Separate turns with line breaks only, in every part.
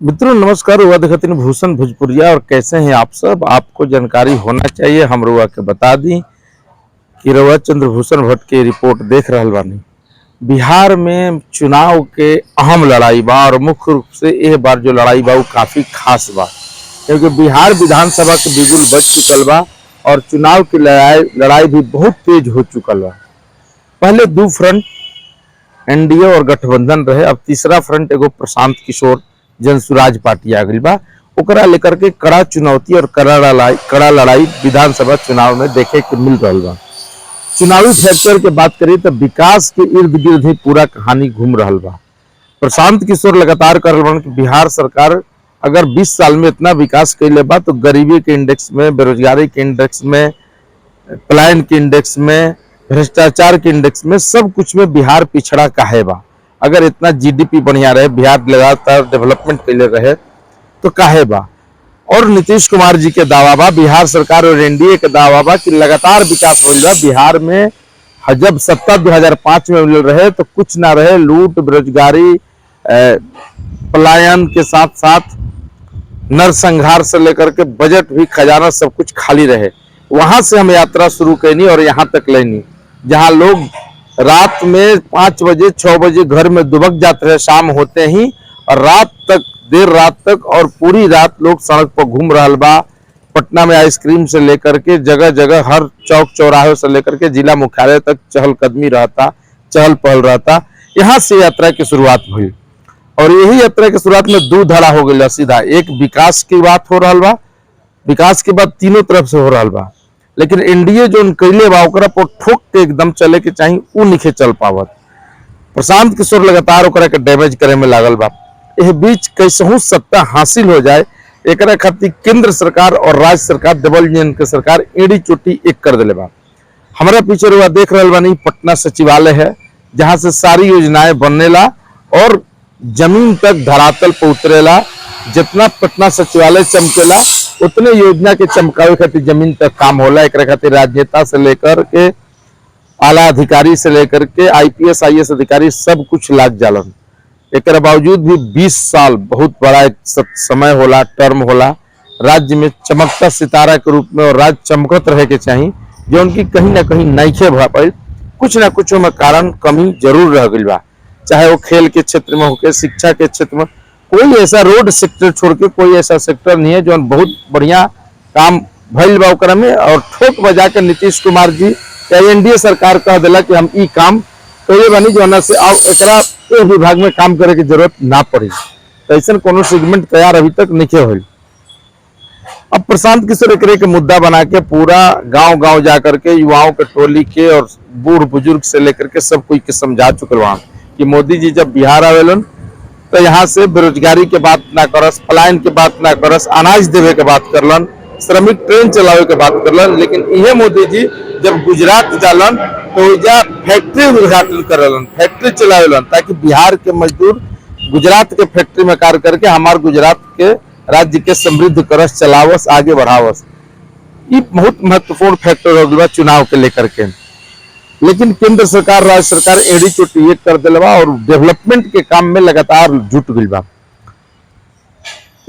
मित्रों नमस्कार। रुआ देखतिन भूषण भोजपुरिया। और कैसे हैं आप सब? आपको जानकारी होना चाहिए। हम रुआ के बता दी कि रुआ चंद्रभूषण भट्ट की रिपोर्ट देख रहल बानी। बिहार में चुनाव के अहम लड़ाई बा और मुख्य रूप से यह बार जो लड़ाई बा वो काफी खास बा, क्योंकि बिहार विधानसभा के बिगुल बज चुकल बा और चुनाव की लड़ाई भी बहुत तेज हो चुकल बा। पहले दो फ्रंट एनडीए और गठबंधन रहे, अब तीसरा फ्रंट एगो प्रशांत किशोर जनसुराज पार्टी आ गई बा। ओकरा लेकर के कड़ा चुनौती और कड़ा लड़ाई विधानसभा चुनाव में देखे के मिल रहा बा। चुनावी फैक्टर के बात करिए तो विकास के इर्द गिर्द ही पूरा कहानी घूम रहा बा। प्रशांत किशोर लगातार कर रहे कि बिहार सरकार अगर 20 साल में इतना विकास कैले बा तो गरीबी के इंडेक्स में, बेरोजगारी के इंडेक्स में, पलायन के इंडेक्स में, भ्रष्टाचार के इंडेक्स में, सब कुछ में बिहार पिछड़ा काहे बा। अगर इतना जीडीपी बढ़िया रहे, बिहार लगातार डेवलपमेंट कैले रहे तो काहे बा। और नीतीश कुमार जी के दावा बा, बिहार सरकार और एनडीए के दावा बा कि लगातार विकास हो रहा बिहार में। जब सत्ता 2005 में मिल रहे तो कुछ ना रहे, लूट, बेरोजगारी, पलायन के साथ साथ नरसंहार से लेकर के बजट भी, खजाना, सब कुछ खाली रहे। वहां से हम यात्रा शुरू करनी और यहाँ तक लेनी जहां लोग रात में 5 बजे 6 बजे घर में दुबक जाते रहे शाम होते ही, और रात तक, देर रात तक और पूरी रात लोग सड़क पर घूम रहा बा। पटना में आइसक्रीम से लेकर के जगह जगह हर चौक चौराहे से लेकर के जिला मुख्यालय तक चहलकदमी रहता, चहल पहल रहता। यहाँ से यात्रा की शुरुआत हुई और यही यात्रा की शुरुआत में दो धड़ा हो गया सीधा। एक विकास की बात हो रहा बा, विकास के बाद तीनों तरफ से हो रहा बा, लेकिन एनडीए जो कैले बा ओकरा पर ठोक के एकदम चले के चाहिए, उ नहीं चल पावत। प्रशांत किशोर लगातार ओकरा के डैमेज करे में लागल बा। यह बीच कैसहू सत्ता हासिल हो जाए एकरा खातिर केंद्र सरकार और राज्य सरकार, डबल इंजन के सरकार एड़ी चोटी एक कर दिले बा। हमारा पीछे रुआ देख रहा बानी पटना सचिवालय है, जहां से सारी योजनाएं बननेला और जमीन तक धरातल पर उतरेला। जितना पटना सचिवालय चमकेला उतने योजना के चमकावे खातिर जमीन तक काम होला। एक खातिर राजनेता से लेकर के आला अधिकारी से लेकर के आईपीएस आईएएस अधिकारी सब कुछ लाग जालन। एक बावजूद भी 20 साल बहुत बड़ा एक समय होला, टर्म होला। राज्य में चमकता सितारा के रूप में और राज्य चमकत रहे के चाहिए, जो उनकी कहीं ना कहीं नइखे भ पाई। कुछ ना कुछ में कारण कमी जरूर रह गई बा, चाहे वो खेल के क्षेत्र में होके, शिक्षा के क्षेत्र में। कोई ऐसा रोड सेक्टर छोड़ के कोई ऐसा सेक्टर नहीं है जो बहुत बढ़िया काम भइल बा ओकरा में। और ठोक बजा के नीतीश कुमार जी या एनडीए सरकार कह दिला कि हम ई काम कैले बानी जो से एकरा विभाग में काम करे की जरूरत ना पड़ी। तो ऐसा कोनो सेगमेंट तैयार अभी तक नहीं हुई। अब प्रशांत किशोर एकरे के मुद्दा बना के पूरा गांव गांव जाकर के युवाओं के टोली के और बूढ़ बुजुर्ग से लेकर के सब कोई के समझा चुकल वहां कि मोदी जी जब बिहार आवेलन तो यहाँ से बेरोजगारी के बात ना करस, पलायन के बात ना करस, अनाज देवे के बात करलन, श्रमिक ट्रेन चलावे के बात करलन। लेकिन यह मोदी जी जब गुजरात जालन तो फैक्ट्री उद्घाटन करलन, फैक्ट्री चलावेलन, ताकि बिहार के मजदूर गुजरात के फैक्ट्री में कार्य करके हमारे गुजरात के राज्य के समृद्ध करस, चलावस, आगे बढ़ावस। ये बहुत महत्वपूर्ण फैक्टर हो गया चुनाव के लेकर के। लेकिन केंद्र सरकार, राज्य सरकार एड़ी चोटी एक कर दिल बा और डेवलपमेंट के काम में लगातार जुट गई बा।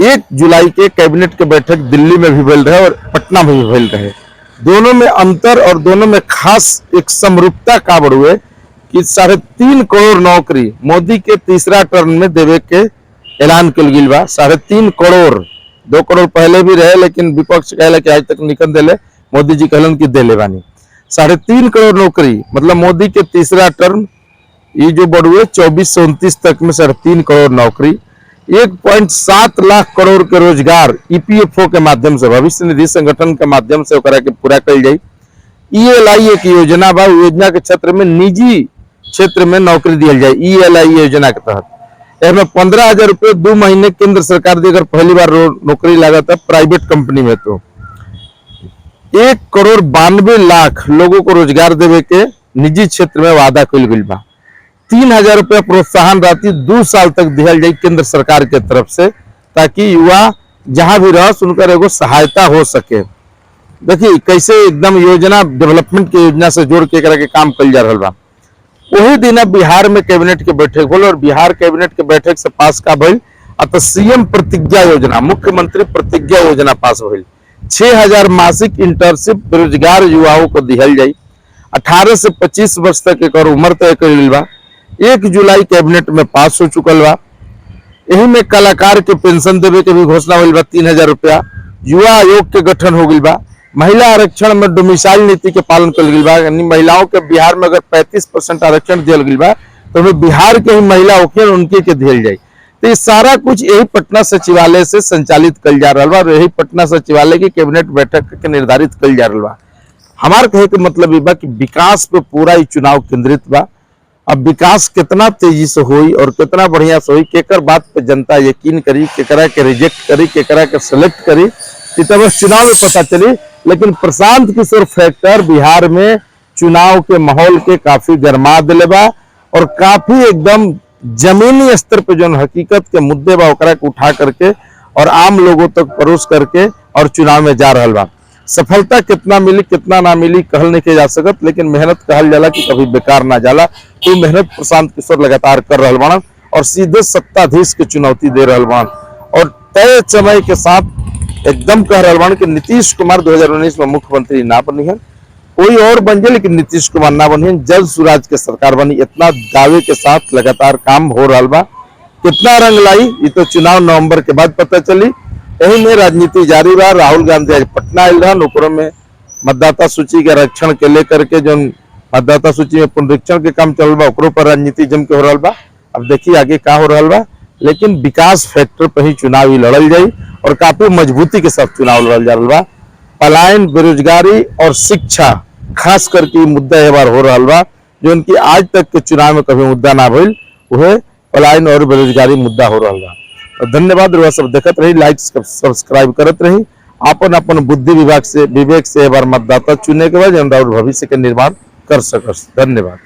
1 जुलाई के कैबिनेट के बैठक दिल्ली में भी भइल रहे और पटना में भी भइल रहे। दोनों में अंतर और दोनों में खास एक समरूपता का बढ़ुए कि 3.5 करोड़ नौकरी मोदी के तीसरा टर्म में देवे के ऐलान कल गई बा। 3.5 करोड़, 2 करोड़ पहले भी रहे लेकिन विपक्ष कहला कि आज तक निकल दिले, मोदी जी कहलन कि दिले बानी। 3.5 करोड़ नौकरी मतलब मोदी के तीसरा टर्म ये जो बढ़ुए 24 से 29 तक में 3.5 करोड़ नौकरी, 1.7 लाख करोड़ के रोजगार ईपीएफओ के माध्यम से, भविष्य निधि संगठन के माध्यम से ओकरा के पूरा कल जाए। ईएलआई एक योजना बा, योजना के क्षेत्र में निजी क्षेत्र में नौकरी दिया जाए। ईएलआई योजना के तहत इसमें 15,000 रुपये 2 महीने केंद्र सरकार दी। अगर पहली बार नौकरी लागत है प्राइवेट कंपनी में तो 1 करोड़ 92 लाख लोगों को रोजगार देवे के निजी क्षेत्र में वादा कल गई बा। 3,000 रुपया प्रोत्साहन राशि 2 साल तक दिया जाए केंद्र सरकार के तरफ से, ताकि युवा जहां भी रह उनका एगो सहायता हो सके। देखिए कैसे एकदम योजना, डेवलपमेंट की योजना से जोड़ के काम कल जा रहा बा। वही दिन अब बिहार में कैबिनेट के बैठक होल और बिहार कैबिनेट के बैठक से पास का भइल तो सीएम प्रतिज्ञा योजना, मुख्यमंत्री प्रतिज्ञा योजना पास भइल। 6000 मासिक इंटर्नशिप बेरोजगार युवाओं को दिहल जाई। 18 से 25 वर्ष तक एक उम्र तय कइल बा। 1 जुलाई कैबिनेट में पास हो चुकल बा। यही में कलाकार के पेंशन देवे के भी घोषणा हुई बा, 3000 रुपया। युवा आयोग के गठन हो गई बा। महिला आरक्षण में डोमिसाइल नीति के पालन कल गई बा, यानी महिलाओं के बिहार में अगर 35% आरक्षण दिया गई बा तो बिहार के ही महिला होके उनके के दियल जाए। तो ये सारा कुछ यही पटना सचिवालय से संचालित कल जा रहा बा और यही पटना सचिवालय की कैबिनेट बैठक के निर्धारित कल जा रहा बा। हमार कहे के मतलब ये बा कि विकास पे पूरा ही चुनाव केंद्रित बा। अब विकास कितना तेजी से हुई और कितना बढ़िया से हुई, केकर बात पे जनता यकीन करी, केकरा के रिजेक्ट करी, केकरा के सेलेक्ट करी, तो बस चुनाव में पता चली। लेकिन प्रशांत किशोर फैक्टर बिहार में चुनाव के माहौल के काफी गरमा दिले बा और काफी एकदम जमीनी स्तर पे जो हकीकत के मुद्दे बा ओकरा के उठा करके और आम लोगों तक परोस करके और चुनाव में जा रहा बा। सफलता कितना मिली कितना ना मिली कहल नहीं के जा सकत, लेकिन मेहनत कहल जाला कि कभी बेकार ना जाला। तो मेहनत प्रशांत किशोर लगातार कर रहा बाण और सीधे सत्ताधीश के चुनौती दे रहा बाण और तय समय के साथ एकदम कह रहा बाण कि नीतीश कुमार 2019 में मुख्यमंत्री ना बनी है, कोई और बन जाए लेकिन नीतीश कुमार ना बनी है, जल्द स्वराज के सरकार बनी। इतना दावे के साथ लगातार काम हो रहा बा। कितना रंग लाई ये तो चुनाव नवंबर के बाद पता चली। यही में राजनीति जारी बा। राहुल गांधी आज पटना आयल रहन, ओकरो में मतदाता सूची के रक्षण के लेकर के जो मतदाता सूची में पुनरीक्षण के काम चल बा ओकरो पर राजनीति जम के हो रहा बा। अब देखिए आगे क्या हो रहा बा, लेकिन विकास फैक्टर पर ही चुनाव ही लड़ल जाई और काफी मजबूती के साथ चुनाव लड़ल जा रहा बा। पलायन, बेरोजगारी और शिक्षा खास करके मुद्दा ये बार हो रहा बा, जो उनकी आज तक के चुनाव में कभी मुद्दा ना भइल, वह पलायन और बेरोजगारी मुद्दा हो रहा बा। तो धन्यवाद। रुआ सब देखत रही, लाइक सब्सक्राइब करत रही। अपन अपन बुद्धि विवेक से एक बार मतदाता चुने के बाद भविष्य के निर्माण कर सकस। धन्यवाद।